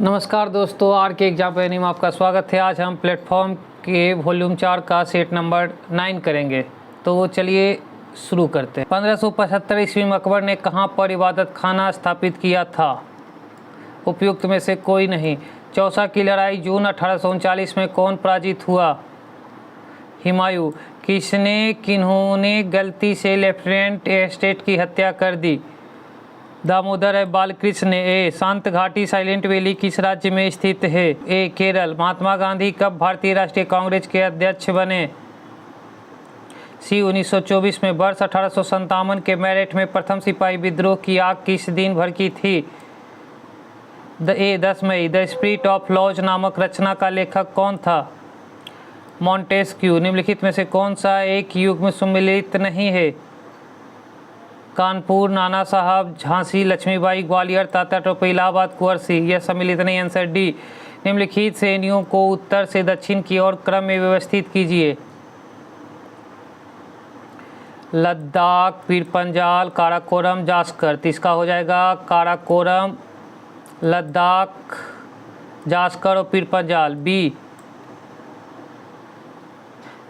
नमस्कार दोस्तों, आर के एग्जाम प्लानिंग में आपका स्वागत है। आज हम प्लेटफॉर्म के वॉल्यूम 4 का सेट नंबर 9 करेंगे। तो चलिए शुरू करते हैं। 1575 ईस्वी में अकबर ने कहाँ पर इबादत खाना स्थापित किया था? उपयुक्त में से कोई नहीं। चौसा की लड़ाई जून 1839 में कौन पराजित हुआ? हुमायूं। किन्होंने गलती से लेफ्टिनेंट एस्टेट की हत्या कर दी? दामोदर बालकृष्ण ने। ए शांत घाटी साइलेंट वैली किस राज्य में स्थित है? ए केरल। महात्मा गांधी कब भारतीय राष्ट्रीय कांग्रेस के अध्यक्ष बने? सी 1924 में। वर्ष 1857 के मेरठ में प्रथम सिपाही विद्रोह की आग किस दिन भड़की थी? ए 10 मई। द स्पिरिट ऑफ लॉज नामक रचना का लेखक कौन था? मॉन्टेस्क्यू। निम्नलिखित में से कौन सा एक युग में सम्मिलित नहीं है? कानपुर, नाना साहब, झांसी, लक्ष्मीबाई, ग्वालियर, तात्या टोपे, इलाहाबाद, कुंवर सिंह। यह सम्मिलित नहीं। Answer D. निम्नलिखित श्रेणियों को उत्तर से दक्षिण की ओर क्रम में व्यवस्थित कीजिए। लद्दाख, पीरपंजाल, काराकोरम, जास्कर। तो इसका हो जाएगा काराकोरम, लद्दाख, जास्कर और पीरपंजाल। बी।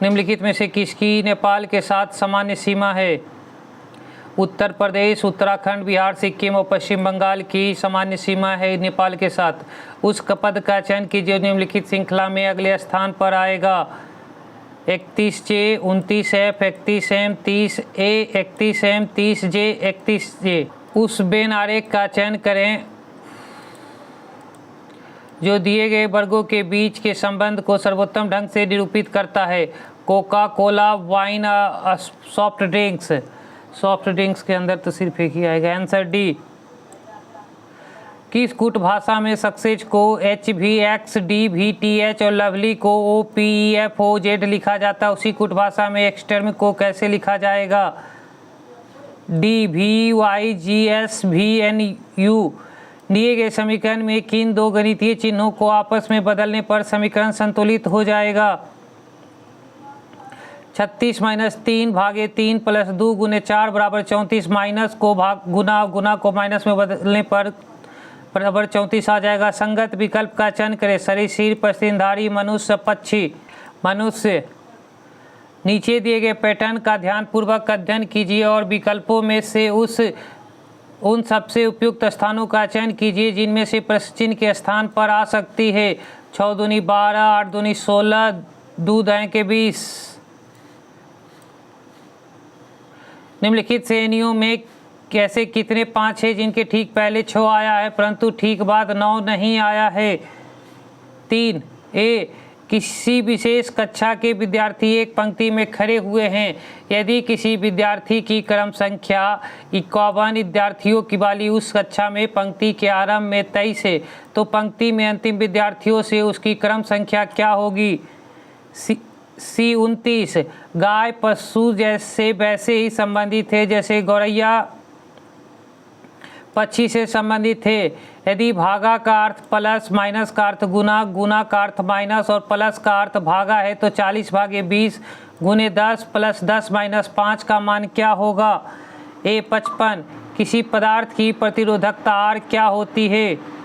निम्नलिखित में से किसकी नेपाल के साथ सामान्य सीमा है? उत्तर प्रदेश, उत्तराखंड, बिहार, सिक्किम और पश्चिम बंगाल की सामान्य सीमा है नेपाल के साथ। उस पद का चयन कीजिए निम्नलिखित श्रृंखला में अगले स्थान पर आएगा। 31 जे, 29 एफ, 31 एम, 30 ए, 31 एम, 30 जे, 31 जे। उस वेन आरेख का चयन करें जो दिए गए वर्गों के बीच के संबंध को सर्वोत्तम ढंग से निरूपित करता है। Coca Cola, wine, soft drinks. Soft drinks के अंदर तो सिर्फ एक ही आएगा। Answer D. किस कूट भाषा में सक्सेस को HVX, DVTH और लवली को OPEFOZ लिखा जाता है? उसी कूट भाषा में एक्सटर्म को कैसे लिखा जाएगा? DVYGSVNU। दिए गए समीकरण में किन दो गणितीय चिन्हों को आपस में बदलने पर समीकरण संतुलित हो जाएगा? 36 - 3 भागे 3 + 2 × 4 = 34। माइनस को भाग गुना को माइनस में बदलने पर बराबर 34 आ जाएगा। संगत विकल्प का चयन करें। सरीसृप, स्तनधारी, मनुष्य, पक्षी। मनुष्य। नीचे दिए गए पैटर्न का ध्यानपूर्वक अध्ययन कीजिए और विकल्पों में से उन सबसे उपयुक्त स्थानों का चयन कीजिए जिनमें से प्रश्न चिन्ह के स्थान पर आ सकती है। 6 दूनी 12, 8 दूनी 16, 2 दाएं के 20। निम्नलिखित श्रेणियों में कैसे कितने 5 है जिनके ठीक पहले 6 आया है परंतु ठीक बाद 9 नहीं आया है? 3। ए किसी विशेष कक्षा के विद्यार्थी एक पंक्ति में खड़े हुए हैं। यदि किसी विद्यार्थी की क्रम संख्या 51 विद्यार्थियों की वाली उस कक्षा में पंक्ति के आरंभ में 23 है तो पंक्ति में अंतिम विद्यार्थियों से उसकी क्रम संख्या क्या होगी? सी 29। गाय पशु जैसे वैसे ही संबंधित है जैसे गौरैया पक्षी से संबंधित है। यदि भागा का अर्थ प्लस, माइनस का अर्थ गुना, गुना का अर्थ माइनस और प्लस का अर्थ भागा है तो 40 भागे 20 × 10 + 10 - 5 का मान क्या होगा? ए 55। किसी पदार्थ की प्रतिरोधकता R क्या होती है?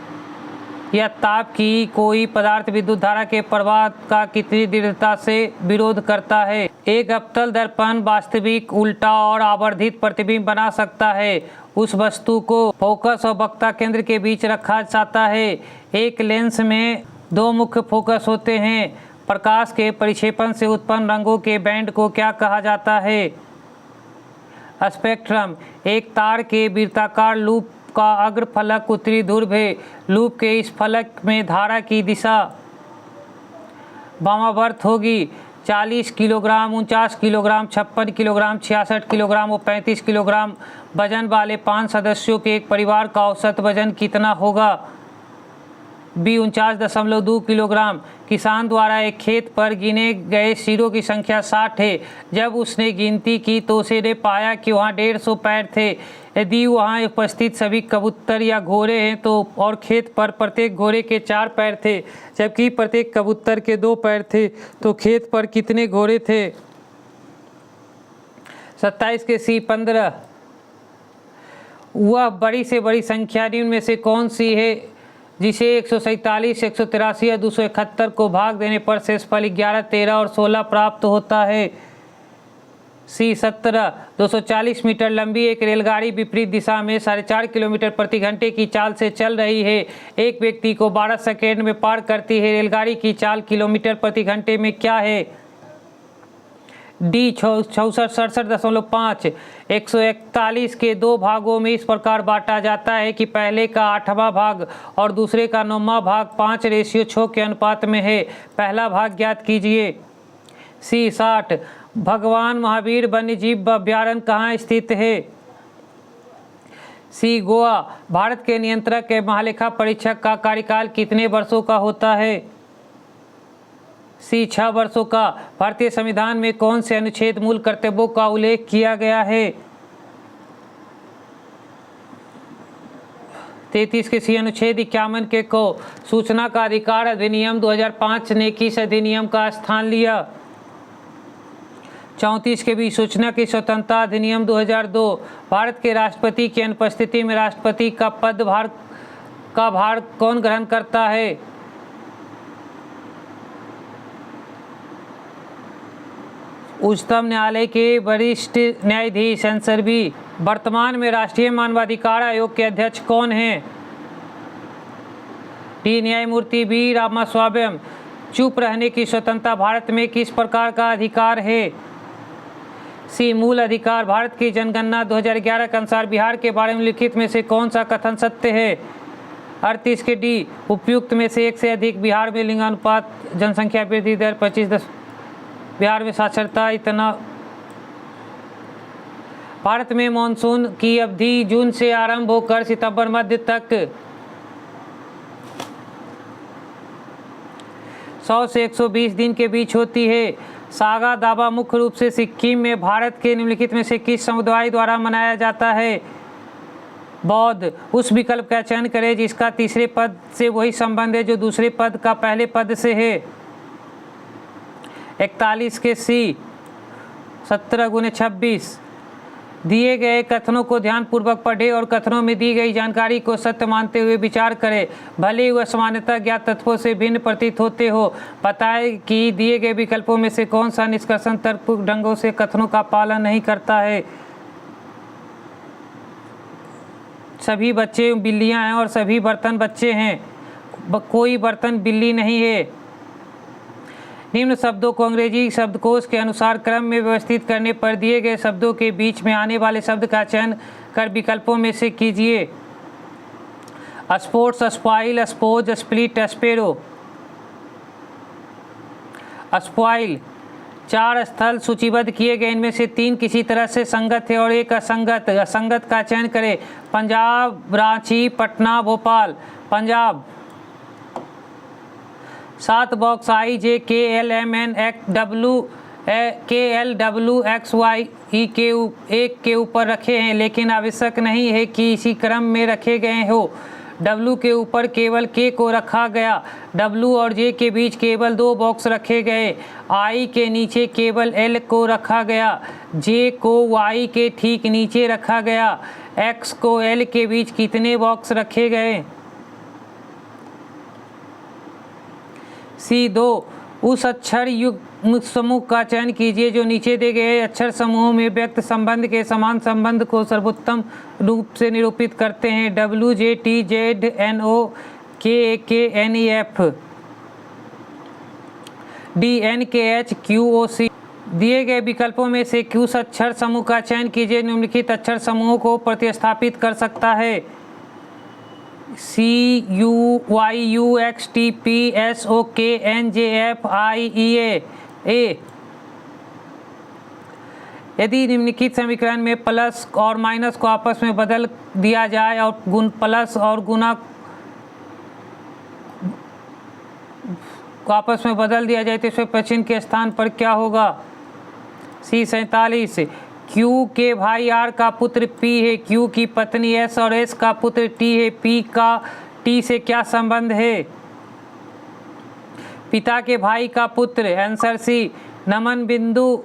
यह ताप की कोई पदार्थ विद्युत धारा के प्रवाह का कितनी दृढ़ता से विरोध करता है? एक अवतल दर्पण वास्तविक, उल्टा और आवर्धित प्रतिबिंब बना सकता है। उस वस्तु को फोकस और वक्ता केंद्र के बीच रखा जाता है। एक लेंस में 2 मुख्य फोकस होते हैं। प्रकाश के परिक्षेपण से उत्पन्न रंगों के बैंड को क्या कहा जाता है? स्पेक्ट्रम। एक तार के वृत्ताकार लूप का अग्र फलक उत्तरी ध्रुव है। लूप के इस फलक में धारा की दिशा वामावर्त होगी। 40 किलोग्राम, 49 किलोग्राम, 56 किलोग्राम, 66 किलोग्राम और 35 किलोग्राम वजन वाले 5 सदस्यों के एक परिवार का औसत वजन कितना होगा? B 49.2 kilogram. किसान द्वारा एक खेत पर गिने गए सिरों की संख्या 60 है। जब उसने गिनती की तो उसने पाया कि वहाँ 150 पैर थे। यदि वहाँ उपस्थित सभी कबूतर या घोड़े हैं तो और खेत पर प्रत्येक घोड़े के 4 पैर थे जबकि प्रत्येक कबूतर के 2 पैर थे तो खेत पर कितने घोड़े थे? 27 के सी 15। वह बड़ी से बड़ी संख्या निम्न में से कौन सी है जिसे 147, 183 या 271 को भाग देने पर शेषफल 11, 13 और 16 प्राप्त होता है। सी 17 240 मीटर लंबी एक रेलगाड़ी विपरीत दिशा में 4.5 किलोमीटर प्रति घंटे की चाल से चल रही है। एक व्यक्ति को 12 सेकेंड में पार करती है। रेलगाड़ी की चाल किलोमीटर प्रति घंटे में क्या है? डी 66.5। 141 के 2 भागों में इस प्रकार बांटा जाता है कि पहले का 8वां भाग और दूसरे का 9वां भाग 5:6 के अनुपात में है। पहला भाग ज्ञात कीजिए। सी 60 भगवान महावीर वन्यजीव अभयारण्य कहाँ स्थित है? सी गोवा। भारत के नियंत्रक के महालेखा परीक्षक का कार्यकाल कितने वर्षों का होता है? सी 6 वर्षों का। भारतीय संविधान में कौन से अनुच्छेद मूल कर्तव्यों का उल्लेख किया गया है? 33 के सी अनुच्छेद 51 के को। सूचना का अधिकार अधिनियम 2005 ने किस अधिनियम का स्थान लिया? 34 के बी सूचना की स्वतंत्रता अधिनियम 2002। भारत के राष्ट्रपति की अनुपस्थिति में राष्ट्रपति का भार कौन ग्रहण करता है? उच्चतम न्यायालय के वरिष्ठ न्यायाधीश आंसर बी। वर्तमान में राष्ट्रीय मानवाधिकार आयोग के अध्यक्ष कौन हैं? डी न्यायमूर्ति बी रामास्वामी। चुप रहने की स्वतंत्रता भारत में किस प्रकार का अधिकार है? सी मूल अधिकार। भारत की जनगणना 2011 के अनुसार बिहार के बारे में लिखित में से कौन सा कथन सत्य है? 38 के डी उपयुक्त में से एक से अधिक। बिहार में लिंगानुपात, जनसंख्या वृद्धि दर 25। बिहार में साक्षरता इतना। भारत में मानसून की अवधि जून से आरंभ होकर सितंबर मध्य तक 100 से 120 दिन के बीच होती है। सागा दावा मुख्य रूप से सिक्किम में भारत के निम्नलिखित में से किस समुदाय द्वारा मनाया जाता है? बौद्ध। उस विकल्प का चयन करें जिसका तीसरे पद से वही संबंध है जो दूसरे पद का पहले पद से है। 41 के सी 17×26। दिए गए कथनों को ध्यानपूर्वक पढ़ें और कथनों में दी गई जानकारी को सत्य मानते हुए विचार करें। भले ही वह सामान्यतः ज्ञात तत्वों से भिन्न प्रतीत होते हो। बताएं कि दिए गए विकल्पों में से कौन सा निष्कर्षण तर्कपूर्ण ढंगों से कथनों का पालन नहीं करता है। सभी बच्चे बिल्लियां हैं और सभी बर्तन बच्चे हैं। कोई बर्तन बिल्ली नहीं है। निम्न शब्दों को अंग्रेजी शब्दकोश के अनुसार क्रम में व्यवस्थित करने पर दिए गए शब्दों के बीच में आने वाले शब्द का चयन कर विकल्पों में से कीजिए। Sports, spoil, suppose, split, sparrow. Spoil. 4 स्थल सूचीबद्ध किए गए, इनमें से 3 किसी तरह से संगत है और एक असंगत। असंगत का चयन करें। पंजाब, रांची, पटना, भोपाल। पंजाब। 7 बॉक्स IJKLMNXWKLWXY के ऊपर रखे हैं, लेकिन आवश्यक नहीं है कि इसी क्रम में रखे गए हो। W के ऊपर केवल K को रखा गया। W और J के बीच केवल 2 बॉक्स रखे गए। I के नीचे केवल L को रखा गया। J को Y के ठीक नीचे रखा गया। X को L के बीच कितने बॉक्स रखे गए? C2 उस अक्षर युग्म समूह का चयन कीजिए जो नीचे दिए गए अक्षर समूहों में व्यक्त संबंध के समान संबंध को सर्वोत्तम रूप से निरूपित करते हैं। W, J, T, Z, N, O, K, K, N, E, F, D, N, K, H, Q, O, C। दिए गए विकल्पों में से किस अक्षर समूह का चयन कीजिए निम्नलिखित अक्षर समूहों को प्रतिस्थापित कर सकता है? C, U, Y, U, X, T, P, S, O, K, N, J, F, I, E, A। यदि निम्नलिखित समीकरण में प्लस और माइनस को आपस में बदल दिया जाए और प्लस और गुना को आपस में बदल दिया जाए तो इसमें प्रश्न के स्थान पर क्या होगा? C 47। Q के भाई R का पुत्र P है। Q की पत्नी S और S का पुत्र T है। P का T से क्या संबंध है? पिता के भाई का पुत्र। Answer C। नमन बिंदु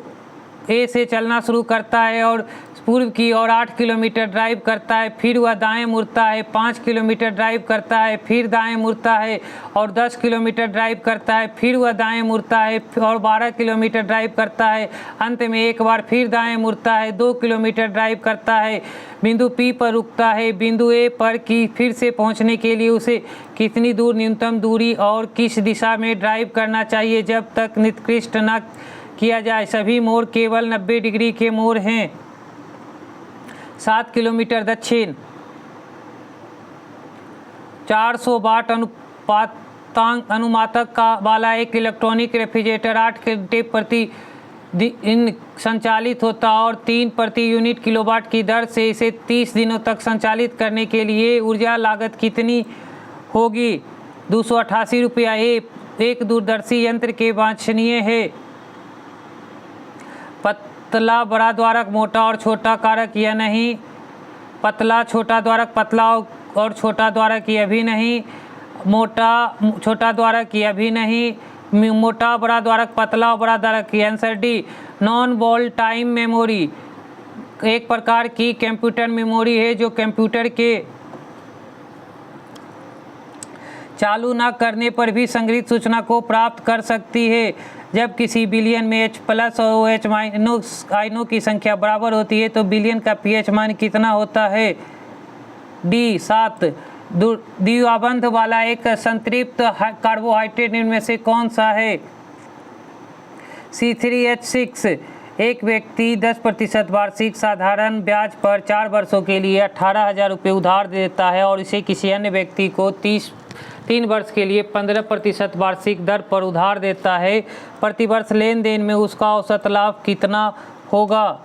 A से चलना शुरू करता है और पूर्व की ओर 8 किलोमीटर ड्राइव करता है, फिर वह दाएं मुड़ता है, 5 किलोमीटर ड्राइव करता है, फिर दाएं मुड़ता है और 10 किलोमीटर ड्राइव करता है, फिर वह दाएं मुड़ता है और 12 किलोमीटर ड्राइव करता है। अंत में एक बार फिर दाएं मुड़ता है, 2 किलोमीटर ड्राइव करता है, बिंदु P पर रुकता है। बिंदु A पर की फिर से पहुंचने के लिए उसे कितनी दूर न्यूनतम दूरी और किस दिशा में ड्राइव करना चाहिए जब तक निर्दिष्ट न किया जाए। सभी मोड़ केवल 90 डिग्री के मोड़ हैं। 7 किलोमीटर दक्षिण, 400 वाट अनुमातक का वाला एक इलेक्ट्रॉनिक रेफ्रिजरेटर 8 घंटे प्रति दिन संचालित होता और 3 प्रति यूनिट किलोवाट की दर से इसे 30 दिनों तक संचालित करने के लिए ऊर्जा लागत कितनी होगी? 288 रुपया। एक दूरदर्शी यंत्र के वांछनीय है। पतला बड़ा द्वारक, मोटा और छोटा कारक या नहीं? पतला छोटा द्वारक, पतला और छोटा द्वारक यह भी नहीं। मोटा छोटा द्वारक यह भी नहीं। मोटा बड़ा द्वारक, पतला और बड़ा द्वारक की। Answer D. Non wall time memory एक प्रकार की कंप्यूटर मेमोरी है जो कंप्यूटर के चालू न करने पर भी संग्रहित सूचना को प्राप्त कर सकती है। जब किसी बिलियन में H प्लस और OH माइनस आयनों की संख्या बराबर होती है तो बिलियन का pH मान कितना होता है? डी 7। द्विआबंध वाला एक संतृप्त कार्बोहाइड्रेट इनमें से कौन सा है? C3H6। एक व्यक्ति 10% वार्षिक साधारण ब्याज पर 4 वर्षों के लिए 18,000 रुपये उधार देता है और इसे किसी अन्य व्यक्ति को 3 वर्ष के लिए 15% वार्षिक दर पर उधार देता है। प्रतिवर्ष लेन देन में उसका औसत लाभ कितना होगा?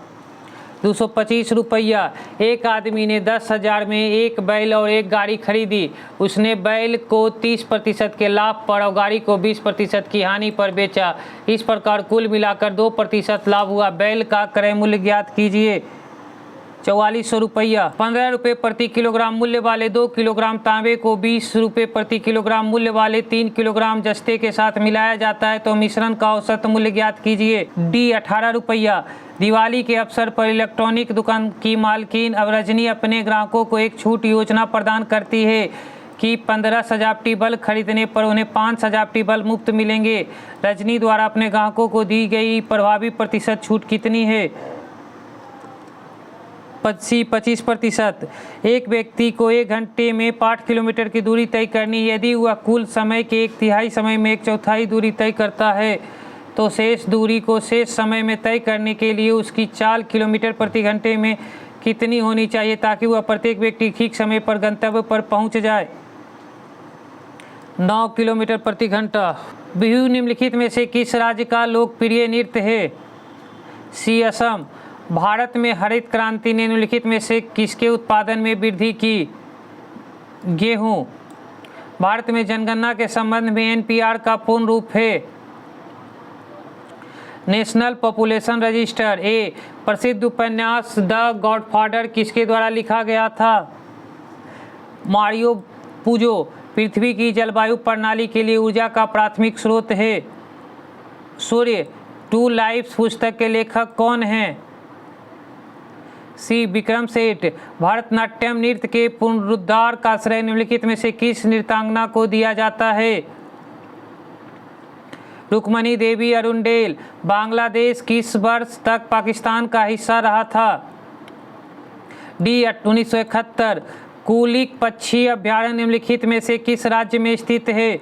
225 रुपया। एक आदमी ने 10,000 में एक बैल और एक गाड़ी खरीदी। उसने बैल को 30% के लाभ पर और गाड़ी को 20% की हानि पर बेचा। इस प्रकार कुल मिलाकर 2% लाभ हुआ। बैल का क्रय मूल्य ज्ञात कीजिए। 4400 रुपया। 15 रुपये प्रति किलोग्राम मूल्य वाले 2 किलोग्राम तांबे को 20 रुपये प्रति किलोग्राम मूल्य वाले 3 किलोग्राम जस्ते के साथ मिलाया जाता है तो मिश्रण का औसत मूल्य ज्ञात कीजिए। डी 18 रुपया। दिवाली के अवसर पर इलेक्ट्रॉनिक दुकान की मालकिन अब रजनी अपने ग्राहकों को एक छूट योजना प्रदान करती है कि 15 सजावटी बल्ब खरीदने पर उन्हें 5 सजावटी बल्ब मुफ्त मिलेंगे। रजनी द्वारा अपने ग्राहकों को दी गई प्रभावी प्रतिशत छूट कितनी है? 25%। एक व्यक्ति को 1 घंटे में 5 किलोमीटर की दूरी तय करनी है। यदि वह कुल समय के 1/3 समय में 1/4 दूरी तय करता है तो शेष दूरी को शेष समय में तय करने के लिए उसकी चाल किलोमीटर प्रति घंटे में कितनी होनी चाहिए ताकि वह प्रत्येक व्यक्ति ठीक समय पर गंतव्य पर पहुंच जाए? 9 किलोमीटर प्रति घंटा। बिहू निम्नलिखित में से किस राज्य का लोकप्रिय नृत्य है? सी असम। भारत में हरित क्रांति ने निम्नलिखित में से किसके उत्पादन में वृद्धि की? गेहूं। भारत में जनगणना के संबंध में NPR का पूर्ण रूप है? National population register. ए प्रसिद्ध उपन्यास द गॉडफादर किसके द्वारा लिखा गया था? मारियो पुजो। पृथ्वी की जलवायु प्रणाली के लिए ऊर्जा का प्राथमिक स्रोत है? सूर्य। टू लाइफ्स पुस्तक के लेखक कौन हैं? सी विक्रम सेठ। भरतनाट्यम नृत्य के पुनरुद्धार का श्रेय निम्नलिखित में से किस नृत्यांगना को दिया जाता है? रुक्मणी देवी अरुंडेल। बांग्लादेश किस वर्ष तक पाकिस्तान का हिस्सा रहा था? डी 1971। कुलिक पक्षी अभ्यारण्य निम्नलिखित में से किस राज्य में स्थित है?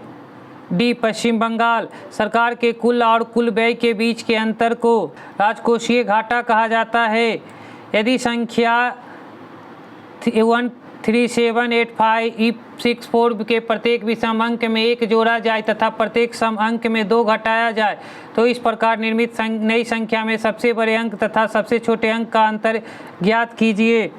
डी पश्चिम बंगाल। सरकार के कुल और कुल व्यय के बीच के अंतर को राजकोषीय घाटा कहा जाता है। यदि संख्या 1378564 के प्रत्येक विषम अंक में 1 जोड़ा जाए तथा प्रत्येक सम अंक में 2 घटाया जाए तो इस प्रकार निर्मित नई संख्या में सबसे बड़े अंक तथा सबसे छोटे अंक का अंतर ज्ञात कीजिए।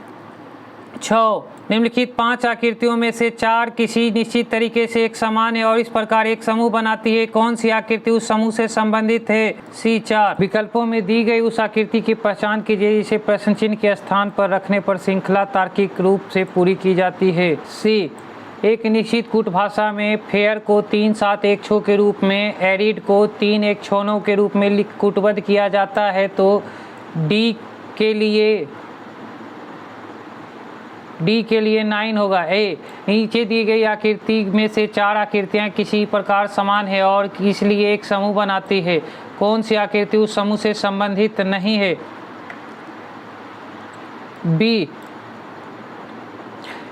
6 निम्नलिखित 5 आकृतियों में से 4 किसी निश्चित तरीके से एक समान है और इस प्रकार एक समूह बनाती है। कौन सी आकृति उस समूह से संबंधित है? सी 4। विकल्पों में दी गई उस आकृति की पहचान कीजिए जिसे प्रश्न चिन्ह के स्थान पर रखने पर श्रृंखला तार्किक रूप से पूरी की जाती है। सी एक निश्चित कूट भाषा में फेयर को 3 7 1 6 के रूप में, एरिड को 3 1 6 9 के रूप में कूटबद्ध किया जाता है तो डी के लिए डी के लिए 9 होगा। ए, नीचे दी गई आकृति में से 4 आकृतियाँ किसी प्रकार समान है और इसलिए एक समूह बनाती है। कौन सी आकृति उस समूह से संबंधित नहीं है? बी,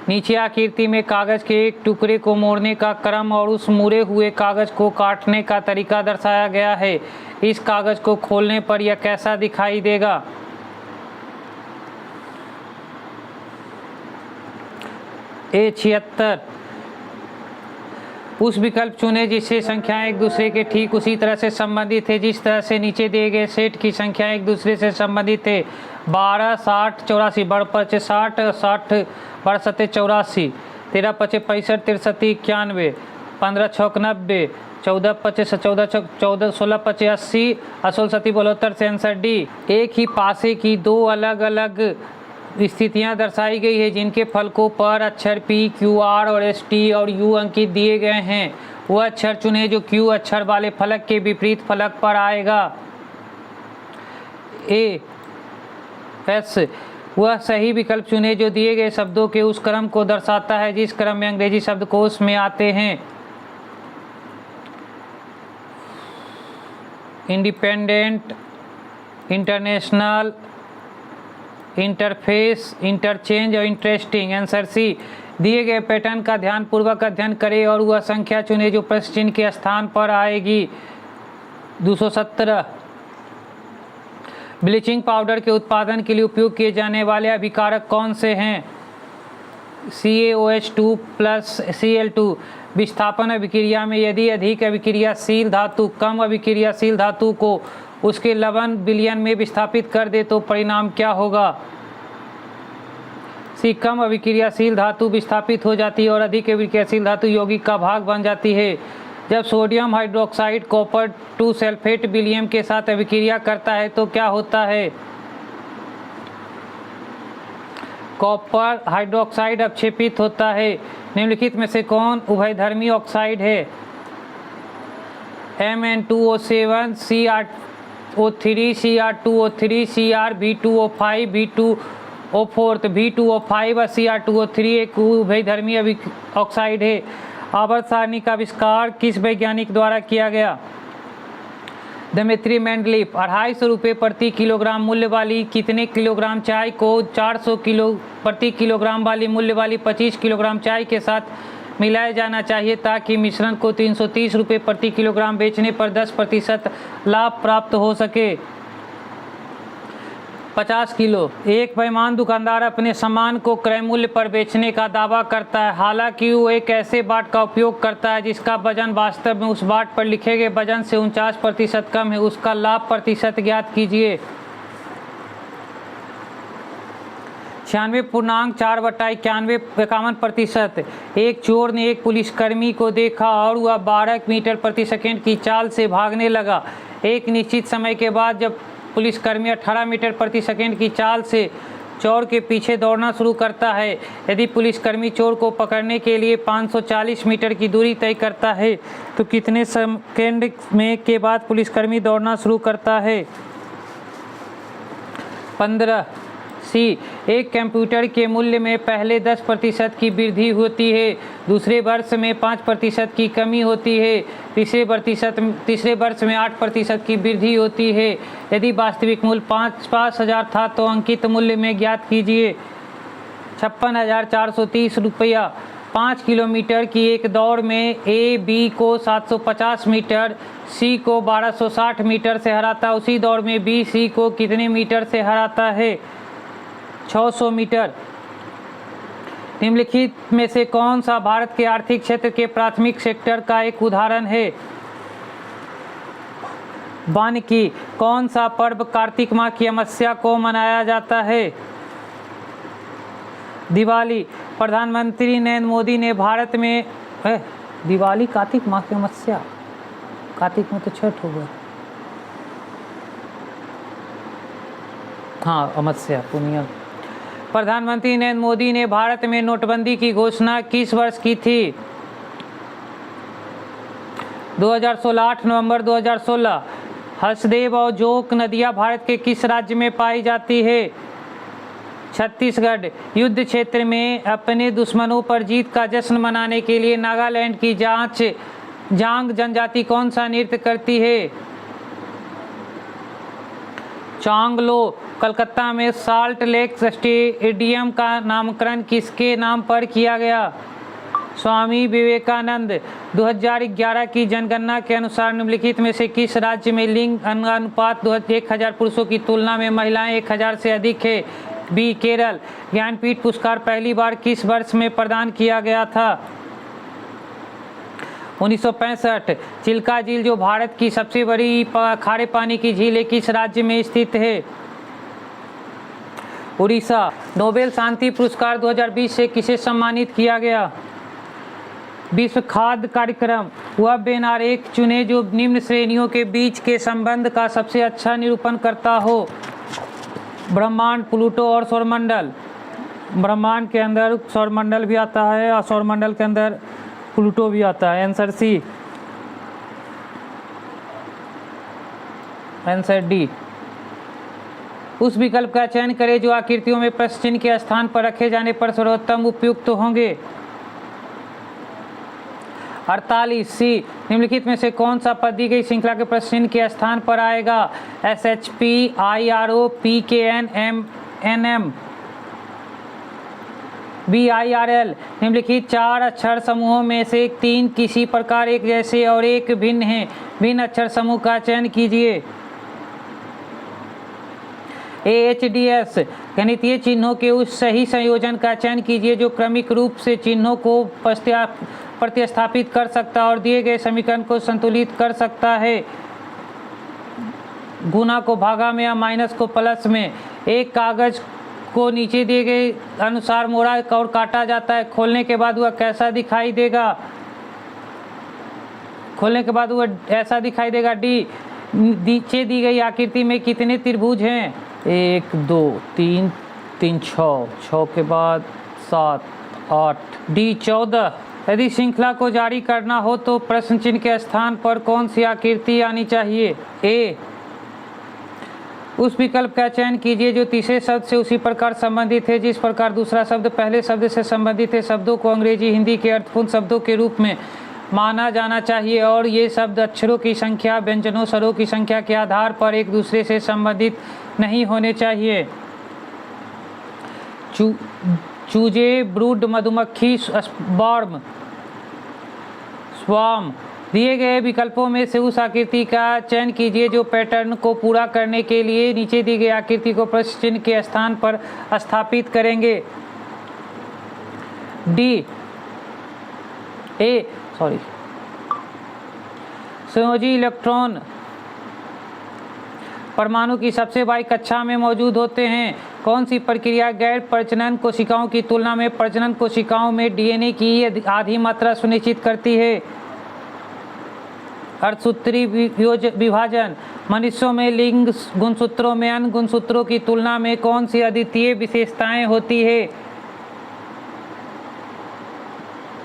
नीचे आकृति में कागज के एक टुकड़े को मोड़ने का क्रम और उस मुड़े हुए कागज को काटने का तरीका दर्शाया गया है। इस कागज को खोलने पर यह कैसा दिखाई देगा? ए, 76। उस विकल्प चुने जिससे संख्याएं एक दूसरे के ठीक उसी तरह से संबंधित है जिस तरह से नीचे दिए गए सेट की संख्याएं एक दूसरे से संबंधित है। 12, 60, 84, बढ़ 5 60, 60 बढ़ 7 84, 13 5 65, 63 91, 15 6 90, 14 5 14 14, 16 5 80, 16 7 72 से आंसर डी। एक ही पासे की 2 अलग अलग स्थितियां दर्शाई गई है जिनके फलकों पर अक्षर P, Q, R और S, T और U अंकित दिए गए हैं। वह अक्षर चुने जो Q अक्षर वाले फलक के विपरीत फलक पर आएगा। ए, S, वह सही विकल्प चुने जो दिए गए शब्दों के उस क्रम को दर्शाता है जिस क्रम में अंग्रेजी शब्दकोश में आते हैं। इंडिपेंडेंट, इंटरनेशनल, इंटरफेस, इंटरचेंज और इंटरेस्टिंग। Answer C. दिए गए पैटर्न का ध्यानपूर्वक अध्ययन करें और वह संख्या चुने जो प्रश्न चिन्ह के स्थान पर आएगी। 217। ब्लीचिंग पाउडर के उत्पादन के लिए उपयोग किए जाने वाले अभिकारक कौन से हैं? CaOH2 plus Cl2। विस्थापन अभिक्रिया में यदि अधिक अभिक्रियाशील धातु कम अभिक्रियाशील धातु को उसके लवण विलयन में विस्थापित कर दे तो परिणाम क्या होगा? सी, कम अभिक्रियाशील धातु विस्थापित हो जाती है और अधिक अभिक्रियाशील धातु यौगिक का भाग बन जाती है। जब sodium hydroxide copper 2 sulphate William के साथ अभिक्रिया करता है तो क्या होता है? कॉपर हाइड्रोक्साइड अपक्षेपित होता है। निम्नलिखित में से कौन उभयधर्मी ऑक्साइड है? Mn2O7, Cr O3, Cr2O3, Cr V2O5, V2O4, V2O5 और Cr2O3 एक उभयधर्मी ऑक्साइड है। आवर्त सारणी का आविष्कार किस वैज्ञानिक द्वारा किया गया? Dmitry Mendeleev. 250 रुपये प्रति किलोग्राम मूल्य वाली कितने किलोग्राम चाय को 400 किलो प्रति किलोग्राम वाली मूल्य वाली 25 किलोग्राम चाय के साथ मिलाया जाना चाहिए ताकि मिश्रण को 330 रुपये प्रति किलोग्राम बेचने पर 10% लाभ प्राप्त हो सके? 50 किलो। एक बेईमान दुकानदार अपने सामान को क्रय मूल्य पर बेचने का दावा करता है, हालांकि वो एक ऐसे बाट का उपयोग करता है जिसका वजन वास्तव में उस बाट पर लिखे गए वजन से 49% कम है। उसका लाभ प्रतिशत ज्ञात कीजिए। 96.4/51%। एक चोर ने एक पुलिसकर्मी को देखा और वह 12 मीटर प्रति सेकंड की चाल से भागने लगा। एक निश्चित समय के बाद जब पुलिसकर्मी 18 मीटर प्रति सेकंड की चाल से चोर के पीछे दौड़ना शुरू करता है। यदि पुलिसकर्मी चोर को पकड़ने के लिए 540 मीटर की दूरी तय करता है तो कितने सेकंड में के बाद पुलिसकर्मी दौड़ना शुरू करता है? 15। सी, एक कंप्यूटर के मूल्य में पहले 10% की वृद्धि होती है, दूसरे वर्ष में 5% की कमी होती है, तीसरे वर्ष में 8% की वृद्धि होती है। यदि वास्तविक मूल्य 5,000 था तो अंकित मूल्य में ज्ञात कीजिए। 56,430 रुपया। 5 किलोमीटर की एक दौड़ में ए बी को 750 मीटर, सी को 1260 मीटर से हराता, उसी दौड़ में बी सी को कितने मीटर से हराता है? 600 मीटर। निम्नलिखित में से कौन सा भारत के आर्थिक क्षेत्र के प्राथमिक सेक्टर का एक उदाहरण है? वानिकी। कौन सा पर्व कार्तिक माह की अमावस्या को मनाया जाता है? दिवाली। प्रधानमंत्री नरेंद्र मोदी ने भारत में दिवाली कार्तिक माह की अमावस्या, कार्तिक में तो छठ होगा। हाँ, अमावस्या पुनिया। प्रधानमंत्री नरेंद्र मोदी ने भारत में नोटबंदी की घोषणा किस वर्ष की थी? 2016। 8 नवंबर 2016। हसदेव और जोक नदियाँ भारत के किस राज्य में पाई जाती है? छत्तीसगढ़ युद्ध क्षेत्र में अपने दुश्मनों पर जीत का जश्न मनाने के लिए नागालैंड की जांग जनजाति कौन सा नृत्य करती है? चांगलो। कलकत्ता में साल्ट लेक स्टेडियम का नामकरण किसके नाम पर किया गया? स्वामी विवेकानंद। 2011 की जनगणना के अनुसार निम्नलिखित में से किस राज्य में लिंग अनुपात 1000 पुरुषों की तुलना में महिलाएं 1000 से अधिक है? बी. केरल। ज्ञानपीठ पुरस्कार पहली बार किस वर्ष में प्रदान किया गया था? 1965। चिल्का झील जो भारत की सबसे बड़ी खारे पानी की झील है किस राज्य में स्थित है? उड़ीसा। नोबेल शांति पुरस्कार 2020 से किसे सम्मानित किया गया? विश्व खाद्य कार्यक्रम। वह बेनारेख चुने जो निम्न श्रेणियों के बीच के संबंध का सबसे अच्छा निरूपण करता हो? ब्रह्मांड, प्लूटो और सौरमंडल। ब्रह्मांड के अंदर सौरमंडल भी आता है और सौरमंडल के अंदर प्लूटो भी आता है। Answer C. Answer D. उस विकल्प का चयन करें जो आकृतियों में प्रश्न चिन्ह के स्थान पर रखे जाने पर सर्वोत्तम उपयुक्त होंगे। 48 सी। निम्नलिखित में से कौन सा पद दी गई श्रृंखला के प्रश्न चिन्ह के स्थान पर आएगा? SHP, IRO, PKN, NM, BIRL। निम्नलिखित 4 अक्षर समूहों में से 3 किसी प्रकार एक जैसे और एक भिन्न हैं। भिन्न अक्षर समूह का चयन कीजिए। AHDS। गणितीय चिन्हों के उस सही संयोजन का चयन कीजिए जो क्रमिक रूप से चिन्हों को प्रतिस्थापित कर सकता और दिए गए समीकरण को संतुलित कर सकता है। गुना को भागा में या माइनस को प्लस में। एक कागज को नीचे दिए गए अनुसार मोड़ा और काटा जाता है। खोलने के बाद वह कैसा दिखाई देगा? खोलने के बाद वह ऐसा दिखाई देगा। डी। नीचे दी गई आकृति में कितने त्रिभुज हैं? 1 2 3 3 6 के बाद 7 8। डी 14। यदि श्रृंखला को जारी करना हो तो प्रश्न चिन्ह के स्थान पर कौन सी आकृति आनी चाहिए? ए। उस विकल्प का चयन कीजिए जो तीसरे शब्द से उसी प्रकार संबंधित है जिस प्रकार दूसरा शब्द पहले शब्द से संबंधित है। शब्दों को अंग्रेजी हिंदी के अर्थपूर्ण शब्दों के रूप में माना जाना चाहिए और ये शब्द अक्षरों की संख्या, व्यंजनों, स्वरों की संख्या के आधार पर एक दूसरे से संबंधित नहीं होने चाहिए। चूजे, ब्रूड, मधुमक्खी, स्वार्म। दिए गए विकल्पों में से उस आकृति का चयन कीजिए जो पैटर्न को पूरा करने के लिए नीचे दी गई आकृति को प्रश्न चिन्ह के स्थान पर स्थापित करेंगे। डी। संयोजी इलेक्ट्रॉन परमाणु की सबसे बड़ी कक्षा में मौजूद होते हैं। कौन सी प्रक्रिया गैर प्रजनन कोशिकाओं की तुलना में प्रजनन कोशिकाओं में डीएनए की आधी मात्रा सुनिश्चित करती है? अर्धसूत्री विभाजन। मनुष्यों में लिंग गुणसूत्रों में अन्य गुणसूत्रों की तुलना में कौन सी अद्वितीय विशेषताएं होती है?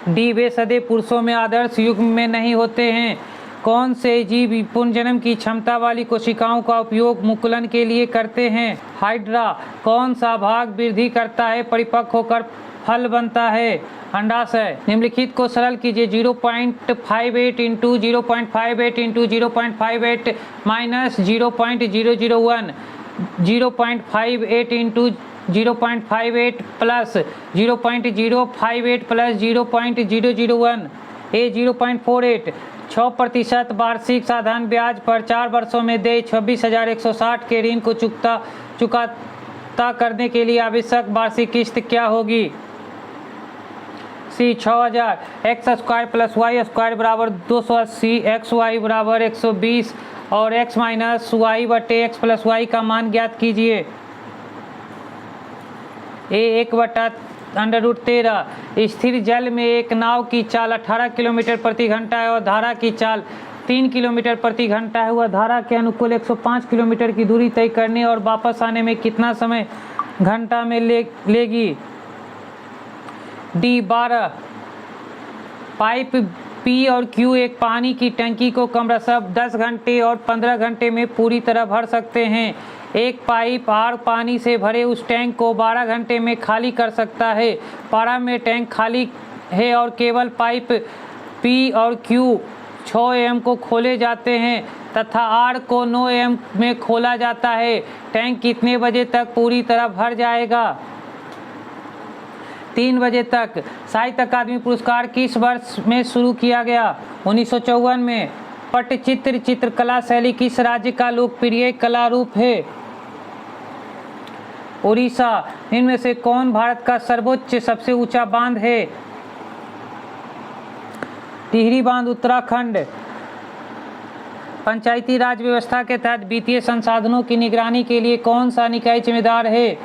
डी। वे सदैव पुरुषों में आदर्श युग्म में नहीं होते हैं। कौन से जीव पुनर्जन्म की क्षमता वाली कोशिकाओं का उपयोग मुकुलन के लिए करते हैं? हाइड्रा। कौन सा भाग वृद्धि करता है परिपक्व होकर फल बनता है? अंडाशय। निम्नलिखित को सरल कीजिए। 0.58 into 0.58 into 0.58 minus 0.001, 0.58 into 0.58 plus 0.058 plus 0.001। ए 0.48। 6% वार्षिक साधारण ब्याज पर 4 वर्षों में देय 26,160 के ऋण को चुकता करने के लिए आवश्यक वार्षिक किस्त क्या होगी? C 6000। X square plus Y square बराबर 280, एक्स वाई बराबर 120 और एक्स माइनस वाई बटे एक्स प्लस वाई का मान ज्ञात कीजिए। ए 1/√13। स्थिर जल में एक नाव की चाल 18 किलोमीटर प्रति घंटा है और धारा की चाल 3 किलोमीटर प्रति घंटा है। वह धारा के अनुकूल 105 किलोमीटर की दूरी तय करने और वापस आने में कितना समय घंटा में लेगी? डी 12। पाइप P और Q एक पानी की टंकी को क्रमशः 10 घंटे और 15 घंटे में पूरी तरह भर सकते हैं। एक पाइप R पानी से भरे उस टैंक को 12 घंटे में खाली कर सकता है। 12 में टैंक खाली है और केवल पाइप P और Q 6 AM को खोले जाते हैं तथा R को 9 AM में खोला जाता है। टैंक कितने बजे तक पूरी तरह भर जाएगा? 3 बजे तक। साहित्य अकादमी पुरस्कार किस वर्ष में शुरू किया गया? 1954 में। पट्टचित्र चित्रकला शैली किस राज्य का लोकप्रिय कला रूप है? उड़ीसा। इनमें से कौन भारत का सर्वोच्च सबसे ऊंचा बांध है? टिहरी बांध, उत्तराखंड। पंचायती राज व्यवस्था के तहत वित्तीय संसाधनों की निगरानी के लिए कौन सा निकाय जिम्मेदार है?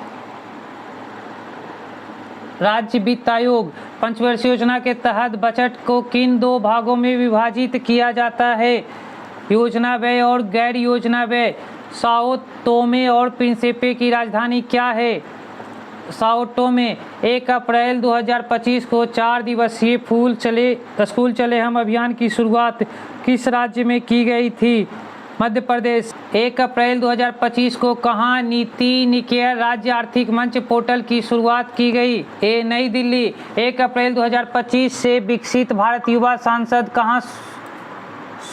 राज्य वित्त आयोग। पंचवर्षीय योजना के तहत बजट को किन 2 भागों में विभाजित किया जाता है? योजना व्यय और गैर योजना व्यय। साओ टोमे और प्रिंसिपे की राजधानी क्या है? साओ टोमे। 1 अप्रैल 2025 को 4 दिवसीय स्कूल चले हम अभियान की शुरुआत किस राज्य में की गई थी? मध्य प्रदेश। 1 अप्रैल 2025 को कहाँ नीति निकेतन राज्य आर्थिक मंच पोर्टल की शुरुआत की गई? ए, नई दिल्ली। 1 अप्रैल 2025 से विकसित भारत युवा संसद कहाँ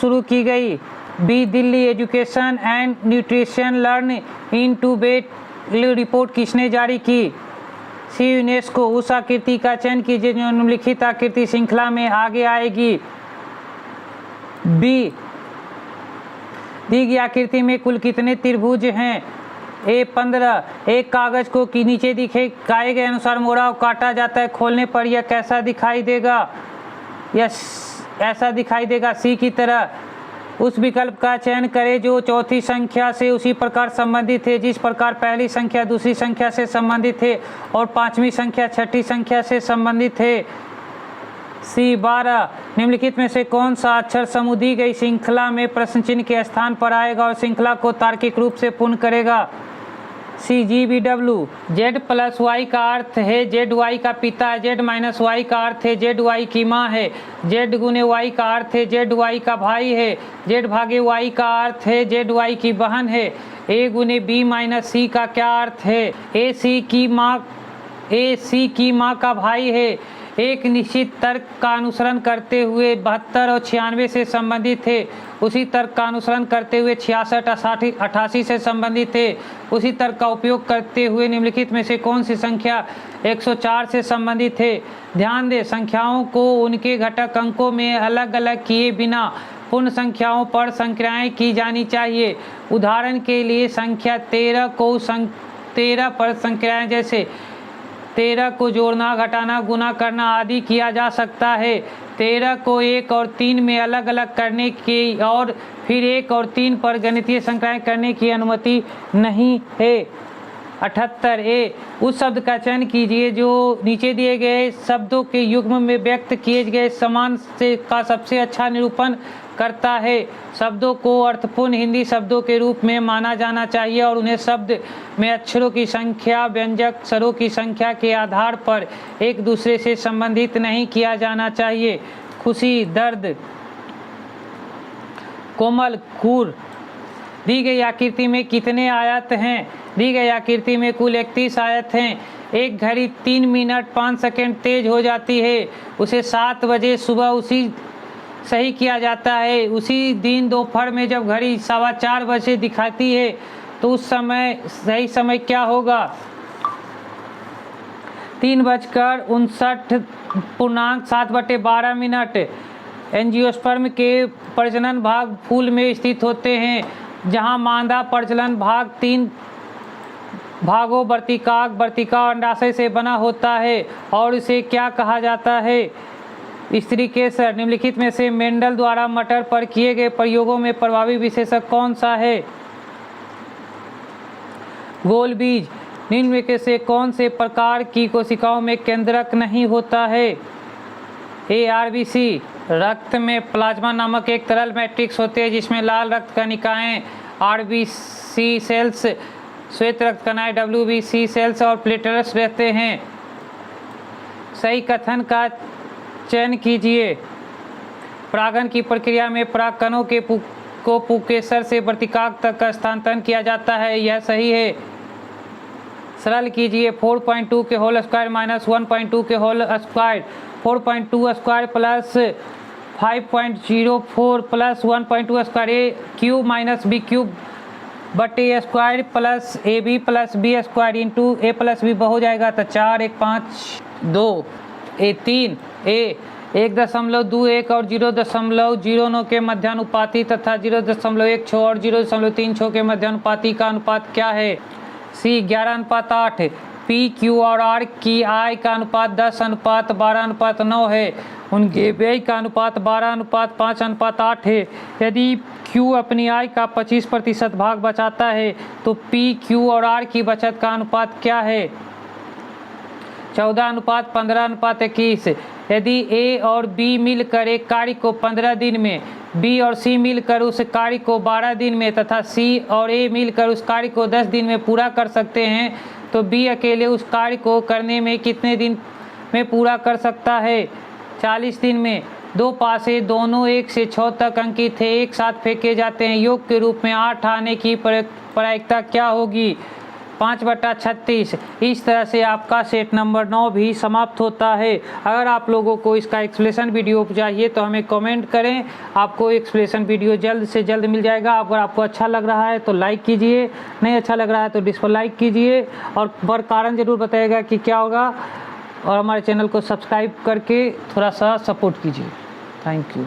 शुरू की गई? B, Delhi. Education and nutrition learn intubate report किसने जारी की? C, UNESCO. उस आकृति का चयन कीजिए जो निम्नलिखित आकृति श्रृंखला में आगे आएगी। बी, दी गई आकृति में कुल कितने त्रिभुज हैं? ए, 15। एक कागज को नीचे दिखाए गए अनुसार मोड़ा और काटा जाता है, खोलने पर यह कैसा दिखाई देगा? यह ऐसा दिखाई देगा, सी की तरह। उस विकल्प का चयन करें जो चौथी संख्या से उसी प्रकार संबंधित है जिस प्रकार पहली संख्या दूसरी संख्या से संबंधित है और 5वीं संख्या छठी संख्या से संबंधित है। सी, 12। निम्नलिखित में से कौन सा अक्षर समूह दी गई श्रृंखला में प्रश्न चिन्ह के स्थान पर आएगा और श्रृंखला को तार्किक रूप से पूर्ण करेगा? सी, GBW। Z प्लस वाई का अर्थ है ZY का पिता है, Z माइनस वाई का अर्थ है ZY की माँ है, Z गुने Y का अर्थ है ZY का भाई है, Z भागे Y का अर्थ है ZY की बहन है। A गुने B माइनस C का क्या अर्थ है? A C की माँ का भाई है। एक निश्चित तर्क का अनुसरण करते हुए 72 और 96 से संबंधित है, उसी तर्क का अनुसरण करते हुए 66, 88 से संबंधित है। उसी तर्क का उपयोग करते हुए निम्नलिखित में से कौन सी संख्या 104 से संबंधित है? ध्यान दें, संख्याओं को उनके घटक अंकों में अलग अलग किए बिना पूर्ण संख्याओं पर संक्रियाएं की जानी चाहिए। उदाहरण के लिए संख्या 13 को 13 पर संक्रियाएं जैसे 13 को जोड़ना, घटाना, गुना करना आदि किया जा सकता है। 13 को 1 और 3 में अलग अलग करने की और फिर 1 और 3 पर गणितीय संक्रियाएं करने की अनुमति नहीं है। 78 ए, उस शब्द का चयन कीजिए जो नीचे दिए गए शब्दों के युग्म में व्यक्त किए गए समान से का सबसे अच्छा निरूपण करता है। शब्दों को अर्थपूर्ण हिंदी शब्दों के रूप में माना जाना चाहिए और उन्हें शब्द में अक्षरों की संख्या, व्यंजक स्वरों की संख्या के आधार पर एक दूसरे से संबंधित नहीं किया जाना चाहिए। खुशी, दर्द, कोमल, क्रूर। दी गई आकृति में कितने आयत हैं? दी गई आकृति में कुल 31 आयत हैं। एक घड़ी 3 मिनट 5 सेकंड तेज हो जाती है, उसे 7 बजे सुबह उसी सही किया जाता है। उसी दिन दोपहर में जब घड़ी 4:15 बजे दिखाती है तो उस समय सही समय क्या होगा? 3:59.7/12 एंजियोस्पर्म के प्रजनन भाग फूल में स्थित होते हैं, जहां मादा प्रजनन भाग 3 भागों वर्तिका और अंडाशय से बना होता है और इसे क्या कहा जाता है? स्त्री केसर। निम्नलिखित में से मेंडल द्वारा मटर पर किए गए प्रयोगों में प्रभावी विशेषक कौन सा है? गोल बीज। निम्न में से कौन से प्रकार की कोशिकाओं में केंद्रक नहीं होता है? ए, RBC। रक्त में प्लाज्मा नामक एक तरल मैट्रिक्स होते हैं जिसमें लाल रक्त कणिकाएं RBC सेल्स, श्वेत रक्त कणिकाएं WBC सेल्स और प्लेटलेट्स रहते हैं। सही कथन का चयन कीजिए। परागण की प्रक्रिया में परागकणों के को पुंकेसर से वर्तिकाग्र तक का स्थानांतरण किया जाता है, यह सही है। सरल कीजिए 4.2 के होल स्क्वायर माइनस 1.2 के whole square, 4.2 square plus 5.04 plus 1.2 square A cube minus B cube बटे A square plus A B plus B square into A plus B हो जाएगा। तो 4 1 5 2 ए 3 ए 1.21 और 0.09 के मध्यानुपाती तथा 0.16 और 0.36 के मध्यानुपाती का अनुपात क्या है? सी 11:8। पी क्यू और आर की आय का अनुपात 10:12:9 है। उनके व्यय का अनुपात 12:5:8 है। यदि क्यू अपनी आय का 25% भाग बचाता है तो पी क्यू और आर की बचत का अनुपात क्या है? 14:15:21। यदि ए और बी मिलकर एक कार्य को 15 दिन में, बी और सी मिलकर उस कार्य को 12 दिन में तथा सी और ए मिलकर उस कार्य को 10 दिन में पूरा कर सकते हैं, तो बी अकेले उस कार्य को करने में कितने दिन में पूरा कर सकता है? 40 दिन में। दो पासे दोनों 1 से 6 तक अंकित है, एक साथ फेंके जाते हैं, योग के रूप में 8 आने की प्रायिकता क्या होगी? 5/36। इस तरह से आपका सेट नंबर 9 भी समाप्त होता है। अगर आप लोगों को इसका एक्सप्लेनेशन वीडियो चाहिए तो हमें कमेंट करें, आपको एक्सप्लेनेशन वीडियो जल्द से जल्द मिल जाएगा। अगर आपको अच्छा लग रहा है तो लाइक कीजिए, नहीं अच्छा लग रहा है तो डिसलाइक कीजिए और कारण ज़रूर बताइएगा कि क्या होगा, और हमारे चैनल को सब्सक्राइब करके थोड़ा सा सपोर्ट कीजिए। Thank you.